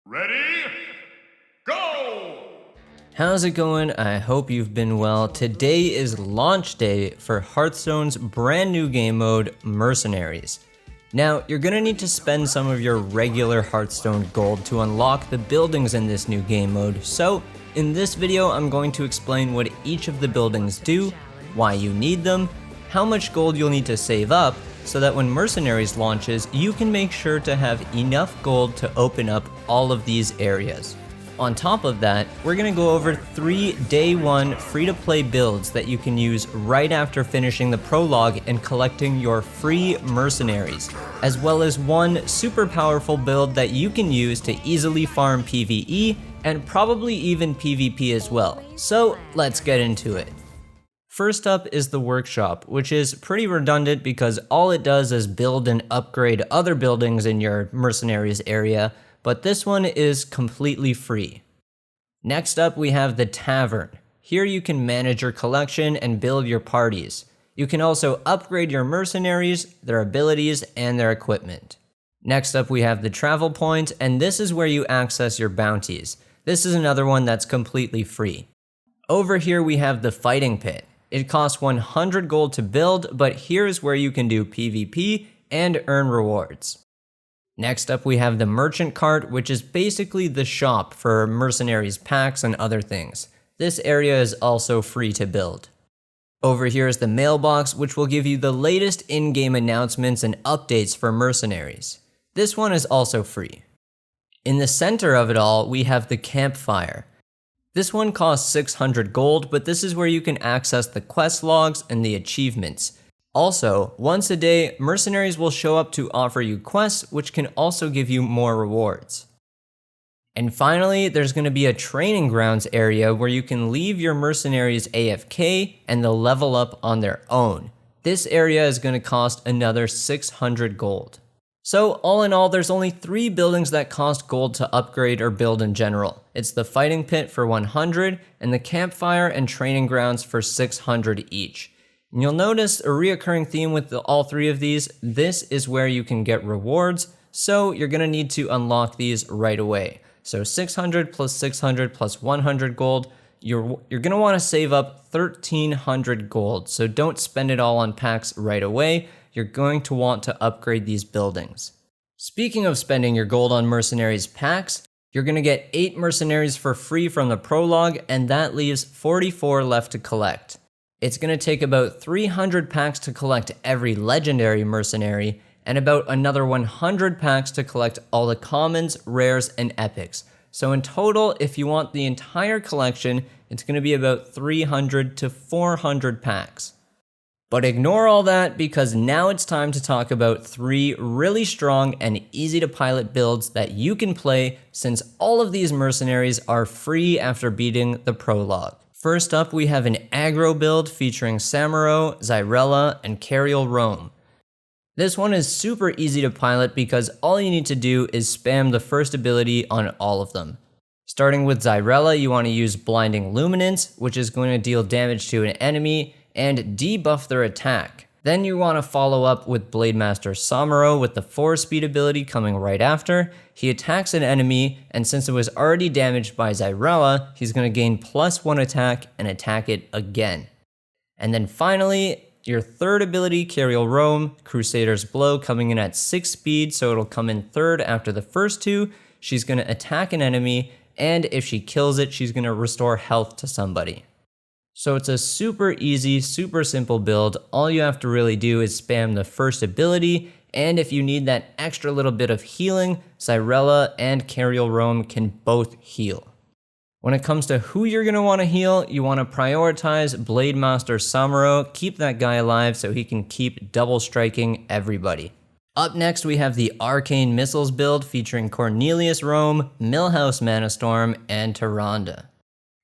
Ready? Go! How's it going? I hope you've been well. Today is launch day for Hearthstone's brand new game mode, Mercenaries. Now, you're gonna need to spend some of your regular Hearthstone gold to unlock the buildings in this new game mode, so in this video I'm going to explain what each of the buildings do, why you need them, how much gold you'll need to save up, so that when Mercenaries launches, you can make sure to have enough gold to open up all of these areas. On top of that, we're gonna go over 3 day 1 free-to-play builds that you can use right after finishing the prologue and collecting your free mercenaries, as well as one super powerful build that you can use to easily farm PvE and probably even PvP as well. So let's get into it. First up is the workshop, which is pretty redundant because all it does is build and upgrade other buildings in your mercenaries area, but this one is completely free. Next up we have the tavern. Here you can manage your collection and build your parties. You can also upgrade your mercenaries, their abilities, and their equipment. Next up we have the travel point, and this is where you access your bounties. This is another one that's completely free. Over here we have the fighting pit. It costs 100 gold to build, but here's where you can do PvP and earn rewards. Next up we have the merchant cart, which is basically the shop for mercenaries packs and other things. This area is also free to build. Over here is the mailbox, which will give you the latest in-game announcements and updates for mercenaries. This one is also free. In the center of it all, we have the campfire. This one costs 600 gold, but this is where you can access the quest logs and the achievements. Also, once a day, mercenaries will show up to offer you quests, which can also give you more rewards. And finally, there's going to be a training grounds area where you can leave your mercenaries AFK and they'll level up on their own. This area is going to cost another 600 gold. So all in all, there's only 3 buildings that cost gold to upgrade or build in general. It's the fighting pit for 100 and the campfire and training grounds for 600 each. And you'll notice a reoccurring theme with all 3 of these. This is where you can get rewards, so you're gonna need to unlock these right away. So 600 plus 600 plus 100 gold, you're gonna wanna save up 1300 gold, so don't spend it all on packs right away. You're going to want to upgrade these buildings. Speaking of spending your gold on mercenaries packs, you're gonna get 8 mercenaries for free from the prologue, and that leaves 44 left to collect. It's gonna take about 300 packs to collect every legendary mercenary, and about another 100 packs to collect all the commons, rares, and epics. So in total, if you want the entire collection, it's gonna be about 300 to 400 packs. But ignore all that because now it's time to talk about 3 really strong and easy to pilot builds that you can play since all of these mercenaries are free after beating the prologue. First up, we have an aggro build featuring Samuro, Zyrella, and Cariel Rome. This one is super easy to pilot because all you need to do is spam the first ability on all of them. Starting with Zyrella, you want to use Blinding Luminance, which is going to deal damage to an enemy and debuff their attack. Then you want to follow up with Blademaster Samuro with the 4-speed ability coming right after. He attacks an enemy, and since it was already damaged by Zyrella, he's going to gain +1 attack and attack it again. And then finally, your third ability, Cariel Rome, Crusader's Blow, coming in at 6 speed, so it'll come in third after the first 2. She's going to attack an enemy, and if she kills it, she's going to restore health to somebody. So it's a super easy, super simple build. All you have to really do is spam the first ability, and if you need that extra little bit of healing, Zyrella and Cariel Rome can both heal. When it comes to who you're going to want to heal, you want to prioritize Blademaster Samuro, keep that guy alive so he can keep double striking everybody. Up next we have the Arcane Missiles build featuring Cornelius Rome, Millhouse Manastorm, and Tyrande.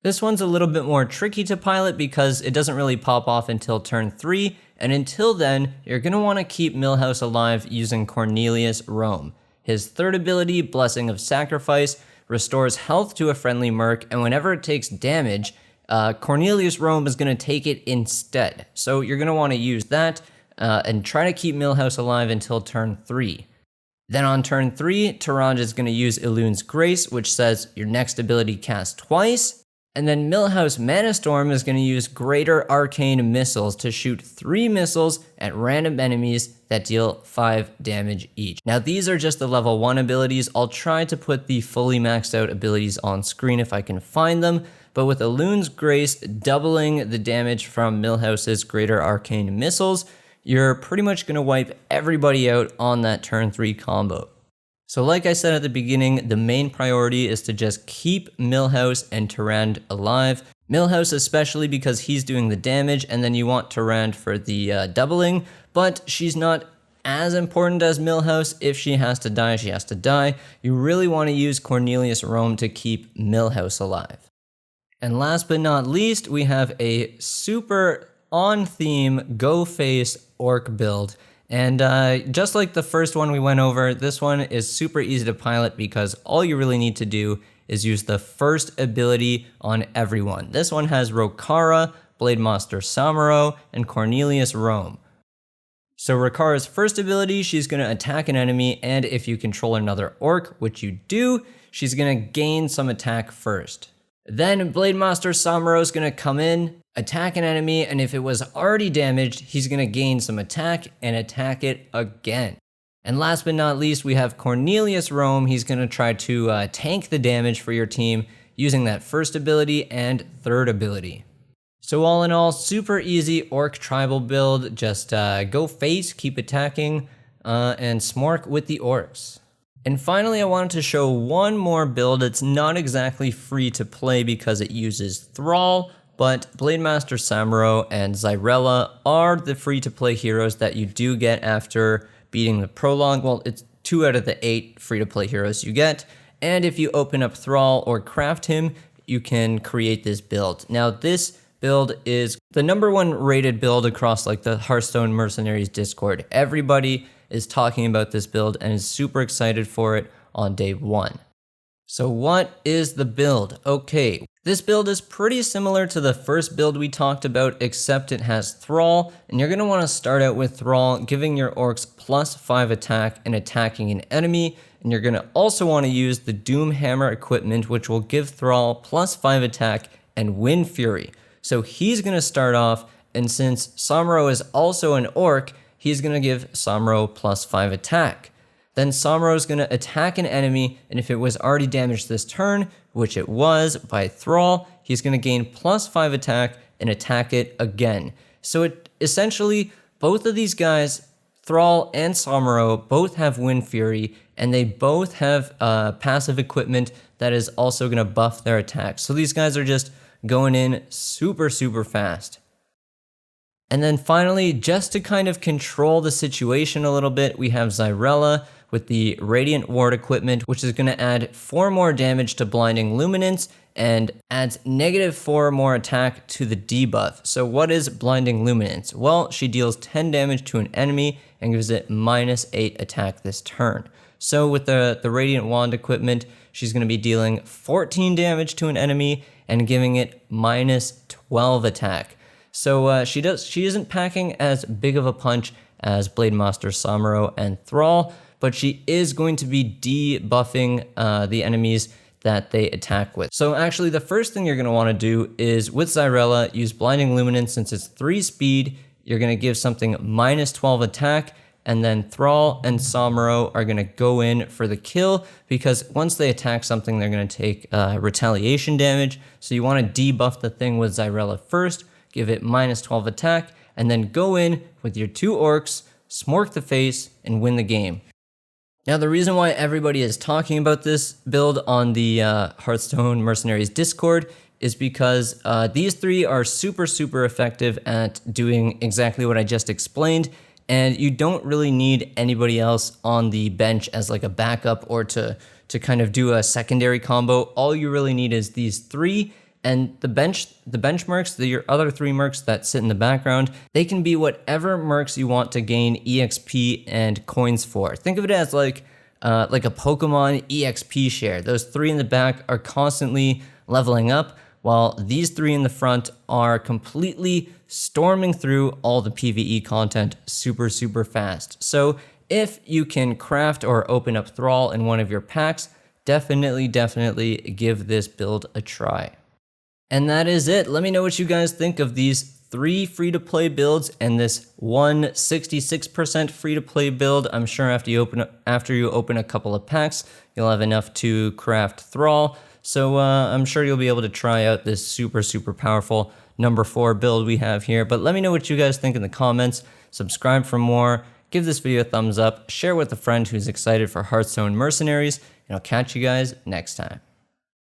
This one's a little bit more tricky to pilot because it doesn't really pop off until turn 3, and until then, you're going to want to keep Millhouse alive using Cornelius Rome. His third ability, Blessing of Sacrifice, restores health to a friendly merc, and whenever it takes damage, Cornelius Rome is going to take it instead. So you're going to want to use that and try to keep Millhouse alive until turn 3. Then on turn 3, Taraj is going to use Elun's Grace, which says your next ability cast twice. And then Millhouse Manastorm is going to use Greater Arcane Missiles to shoot 3 missiles at random enemies that deal 5 damage each. Now these are just the level 1 abilities. I'll try to put the fully maxed out abilities on screen if I can find them. But with Elun's Grace doubling the damage from Millhouse's Greater Arcane Missiles, you're pretty much going to wipe everybody out on that turn 3 combo. So like I said at the beginning, the main priority is to just keep Millhouse and Tyrande alive. Millhouse especially because he's doing the damage, and then you want Tyrande for the doubling, but she's not as important as Millhouse. If she has to die, she has to die. You really want to use Cornelius Rome to keep Millhouse alive. And last but not least, we have a super on-theme go-face orc build. And just like the first one we went over, this one is super easy to pilot because all you really need to do is use the first ability on everyone. This one has Rokara, Blademaster Samuro, and Cornelius Rome. So Rokara's first ability, she's going to attack an enemy, and if you control another orc, which you do, she's going to gain some attack first. Then Blademaster Samuro is going to come in, attack an enemy, and if it was already damaged, he's going to gain some attack and attack it again. And last but not least, we have Cornelius Rome. He's going to try to tank the damage for your team using that first ability and third ability. So all in all, super easy orc tribal build. Just go face, keep attacking, and smork with the orcs. And finally, I wanted to show one more build. It's not exactly free to play because it uses Thrall, but Blademaster Samuro and Xyrella are the free-to-play heroes that you do get after beating the prologue. Well, it's 2 out of the 8 free-to-play heroes you get. And if you open up Thrall or craft him, you can create this build. Now, this build is the #1 rated build across like the Hearthstone Mercenaries Discord. Everybody is talking about this build and is super excited for it on day 1. So what is the build? Okay, this build is pretty similar to the first build we talked about, except it has Thrall, and you're going to want to start out with Thrall, giving your orcs +5 attack and attacking an enemy, and you're going to also want to use the Doom Hammer equipment, which will give Thrall +5 attack and Wind Fury. So he's going to start off, and since Samuro is also an orc, he's going to give Samuro +5 attack. Then Samuro is going to attack an enemy, and if it was already damaged this turn, which it was by Thrall, he's going to gain +5 attack and attack it again. So it essentially, both of these guys, Thrall and Samuro, both have Wind Fury, and they both have passive equipment that is also going to buff their attacks. So these guys are just going in super, super fast. And then finally, just to kind of control the situation a little bit, we have Xyrella with the Radiant Ward equipment, which is going to add 4 more damage to Blinding Luminance and adds -4 more attack to the debuff. So what is Blinding Luminance? Well, she deals 10 damage to an enemy and gives it -8 attack this turn. So with the Radiant Wand equipment, she's going to be dealing 14 damage to an enemy and giving it -12 attack. So she isn't packing as big of a punch as Blademaster Samuro and Thrall, but she is going to be debuffing the enemies that they attack with. So actually the first thing you're going to want to do is with Xyrella, use Blinding Luminance. Since it's 3 speed, you're going to give something -12 attack, and then Thrall and Samuro are going to go in for the kill, because once they attack something, they're going to take retaliation damage. So you want to debuff the thing with Xyrella first, give it -12 attack, and then go in with your 2 orcs, smork the face, and win the game. Now, the reason why everybody is talking about this build on the Hearthstone Mercenaries Discord is because these 3 are super, super effective at doing exactly what I just explained, and you don't really need anybody else on the bench as like a backup or to kind of do a secondary combo. All you really need is these 3. And the bench mercs, your other 3 mercs that sit in the background, they can be whatever mercs you want to gain EXP and coins for. Think of it as like a Pokemon EXP share. Those 3 in the back are constantly leveling up, while these 3 in the front are completely storming through all the PvE content super, super fast. So if you can craft or open up Thrall in one of your packs, definitely give this build a try. And that is it. Let me know what you guys think of these 3 free-to-play builds and this 66% free-to-play build. I'm sure after you open a couple of packs, you'll have enough to craft Thrall. So I'm sure you'll be able to try out this super powerful number 4 build we have here. But let me know what you guys think in the comments. Subscribe for more. Give this video a thumbs up. Share with a friend who's excited for Hearthstone Mercenaries. And I'll catch you guys next time.